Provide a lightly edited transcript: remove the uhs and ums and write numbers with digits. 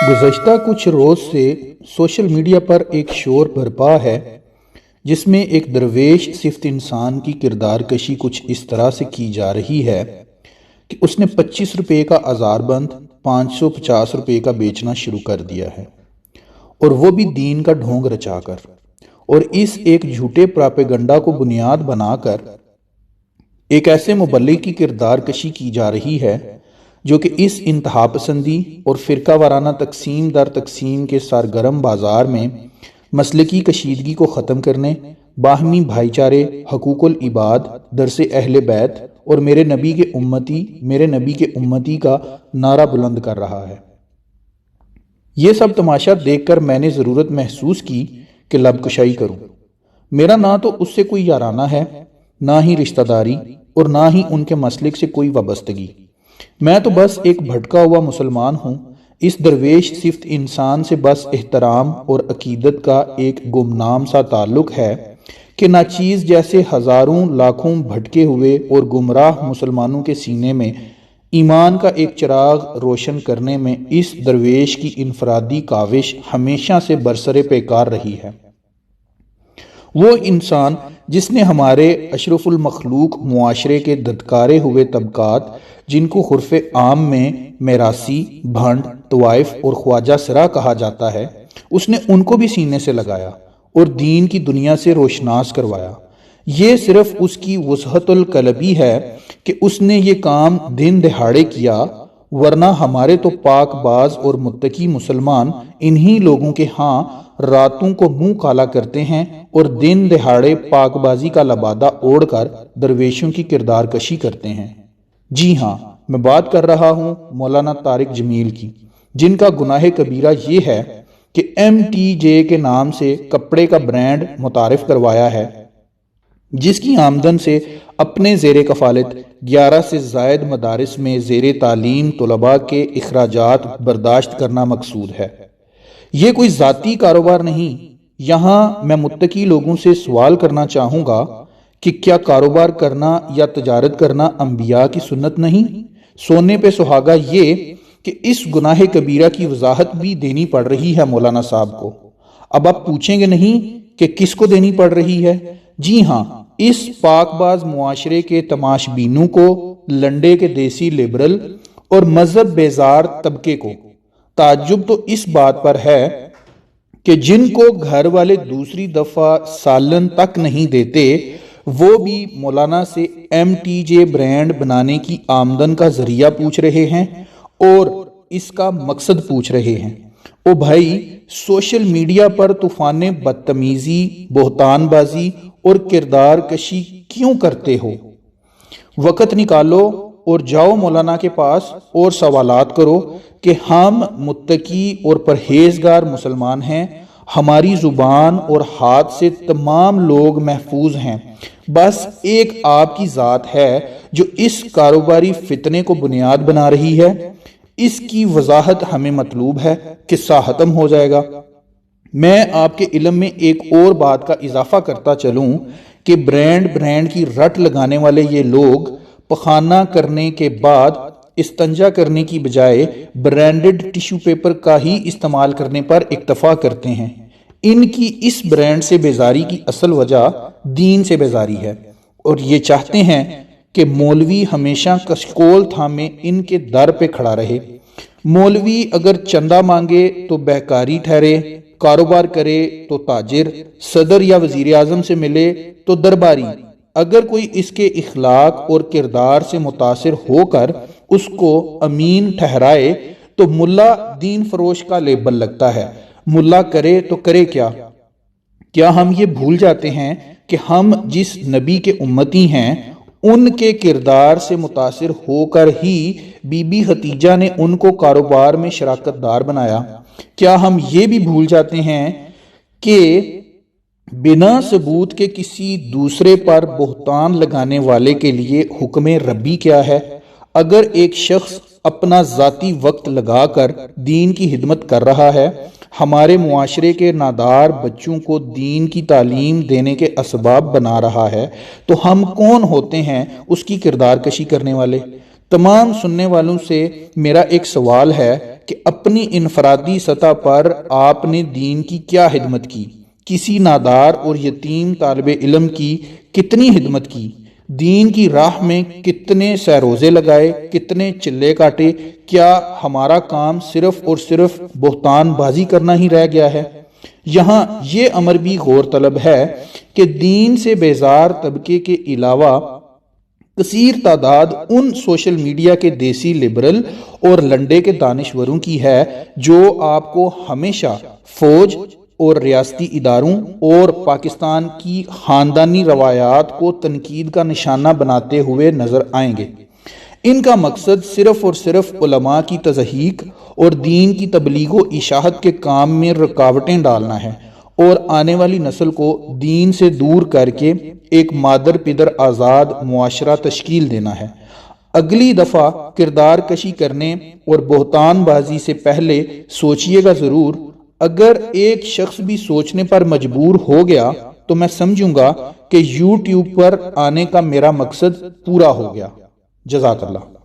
گزشتہ کچھ روز سے سوشل میڈیا پر ایک شور برپا ہے جس میں ایک درویش صفت انسان کی کردار کشی کچھ اس طرح سے کی جا رہی ہے کہ اس نے 25 روپے کا آزار بند 550 روپے کا بیچنا شروع کر دیا ہے، اور وہ بھی دین کا ڈھونگ رچا کر، اور اس ایک جھوٹے پراپیگنڈا کو بنیاد بنا کر ایک ایسے مبلغ کی کردار کشی کی جا رہی ہے جو کہ اس انتہا پسندی اور فرقہ وارانہ تقسیم در تقسیم کے سرگرم بازار میں مسلکی کشیدگی کو ختم کرنے، باہمی بھائی چارے، حقوق العباد، درس اہل بیت اور میرے نبی کے امتی کا نعرہ بلند کر رہا ہے۔ یہ سب تماشا دیکھ کر میں نے ضرورت محسوس کی کہ لب کشائی کروں۔ میرا نہ تو اس سے کوئی یارانہ ہے، نہ ہی رشتہ داری، اور نہ ہی ان کے مسلک سے کوئی وابستگی۔ میں تو بس ایک بھٹکا ہوا مسلمان ہوں۔ اس درویش صفت انسان سے بس احترام اور عقیدت کا ایک گمنام سا تعلق ہے کہ ناچیز جیسے ہزاروں لاکھوں بھٹکے ہوئے اور گمراہ مسلمانوں کے سینے میں ایمان کا ایک چراغ روشن کرنے میں اس درویش کی انفرادی کاوش ہمیشہ سے برسر پیکار رہی ہے۔ وہ انسان جس نے ہمارے اشرف المخلوق معاشرے کے دھتکارے ہوئے طبقات، جن کو عرف عام میں میراثی، بھنڈ، طوائف اور خواجہ سرا کہا جاتا ہے، اس نے ان کو بھی سینے سے لگایا اور دین کی دنیا سے روشناس کروایا۔ یہ صرف اس کی وسعت القلبی ہے کہ اس نے یہ کام دن دہاڑے کیا، ورنہ ہمارے تو پاک باز اور متقی مسلمان انہی لوگوں کے ہاں راتوں کو منہ کالا کرتے ہیں اور دن دہاڑے پاک بازی کا لبادہ اوڑھ کر درویشوں کی کردار کشی کرتے ہیں۔ جی ہاں، میں بات کر رہا ہوں مولانا طارق جمیل کی، جن کا گناہ کبیرہ یہ ہے کہ MTJ کے نام سے کپڑے کا برانڈ متعارف کروایا ہے، جس کی آمدن سے اپنے زیر کفالت 11 سے زائد مدارس میں زیر تعلیم طلباء کے اخراجات برداشت کرنا مقصود ہے۔ یہ کوئی ذاتی کاروبار نہیں۔ یہاں میں متقی لوگوں سے سوال کرنا چاہوں گا کہ کیا کاروبار کرنا یا تجارت کرنا انبیاء کی سنت نہیں؟ سونے پہ سہاگا یہ کہ اس گناہ کبیرہ کی وضاحت بھی دینی پڑ رہی ہے مولانا صاحب کو۔ اب آپ پوچھیں گے نہیں کہ کس کو دینی پڑ رہی ہے؟ جی ہاں، اس پاک باز معاشرے کے تماش بینوں کو، لنڈے کے دیسی لبرل اور مذہب بیزار طبقے کو۔ تعجب تو اس بات پر ہے کہ جن کو گھر والے دوسری دفعہ سالن تک نہیں دیتے، وہ بھی مولانا سے MTJ برانڈ بنانے کی آمدن کا ذریعہ پوچھ رہے ہیں اور اس کا مقصد پوچھ رہے ہیں۔ او بھائی، سوشل میڈیا پر طوفان بدتمیزی، بہتان بازی اور کردار کشی کیوں کرتے ہو؟ وقت نکالو اور جاؤ مولانا کے پاس اور سوالات کرو کہ ہم متقی اور پرہیزگار مسلمان ہیں، ہماری زبان اور ہاتھ سے تمام لوگ محفوظ ہیں، بس ایک آپ کی ذات ہے جو اس کاروباری فتنے کو بنیاد بنا رہی ہے۔ اس کی وضاحت ہمیں مطلوب ہے، قصہ ختم ہو جائے گا۔ میں آپ کے علم میں ایک اور بات کا اضافہ کرتا چلوں کہ برانڈ کی رٹ لگانے والے یہ لوگ پخانہ کرنے کے بعد استنجا کرنے کی بجائے برانڈڈ ٹیشو پیپر کا ہی استعمال کرنے پر اکتفا کرتے ہیں۔ ان کی اس برانڈ سے بیزاری کی اصل وجہ دین سے بیزاری ہے، اور یہ چاہتے ہیں کہ مولوی ہمیشہ کشکول تھامے ان کے در پہ کھڑا رہے۔ مولوی اگر چندہ مانگے تو بہکاری ٹھہرے، کاروبار کرے تو تاجر، صدر یا وزیر اعظم سے ملے تو درباری۔ اگر کوئی اس کے اخلاق اور کردار سے متاثر ہو کر اس کو امین ٹھہرائے تو ملا دین فروش کا لیبل لگتا ہے۔ ملا کرے تو کرے کیا؟ کیا ہم یہ بھول جاتے ہیں کہ ہم جس نبی کے امتی ہیں، ان کے کردار سے متاثر ہو کر ہی بی بی ختیجہ نے ان کو کاروبار میں شراکت دار بنایا؟ کیا ہم یہ بھی بھول جاتے ہیں کہ بنا ثبوت کے کسی دوسرے پر بہتان لگانے والے کے لیے حکم ربی کیا ہے؟ اگر ایک شخص اپنا ذاتی وقت لگا کر دین کی خدمت کر رہا ہے، ہمارے معاشرے کے نادار بچوں کو دین کی تعلیم دینے کے اسباب بنا رہا ہے، تو ہم کون ہوتے ہیں اس کی کردار کشی کرنے والے؟ تمام سننے والوں سے میرا ایک سوال ہے کہ اپنی انفرادی سطح پر آپ نے دین کی کیا خدمت کی، کسی نادار اور یتیم طالب علم کی کتنی خدمت کی، دین کی راہ میں کتنے سیروزے لگائے، کتنے چلے کاٹے۔ کیا ہمارا کام صرف اور صرف بہتان بازی کرنا ہی رہ گیا ہے؟ یہاں یہ امر بھی غور طلب ہے کہ دین سے بیزار طبقے کے علاوہ کثیر تعداد ان سوشل میڈیا کے دیسی لبرل اور لنڈے کے دانشوروں کی ہے جو آپ کو ہمیشہ فوج اور ریاستی اداروں اور پاکستان کی خاندانی روایات کو تنقید کا نشانہ بناتے ہوئے نظر آئیں گے۔ ان کا مقصد صرف اور صرف علماء کی تضحیک اور دین کی تبلیغ و اشاعت کے کام میں رکاوٹیں ڈالنا ہے اور آنے والی نسل کو دین سے دور کر کے ایک مادر پدر آزاد معاشرہ تشکیل دینا ہے۔ اگلی دفعہ کردار کشی کرنے اور بہتان بازی سے پہلے سوچئے گا ضرور۔ اگر ایک شخص بھی سوچنے پر مجبور ہو گیا تو میں سمجھوں گا کہ یوٹیوب پر آنے کا میرا مقصد پورا ہو گیا۔ جزاک اللہ۔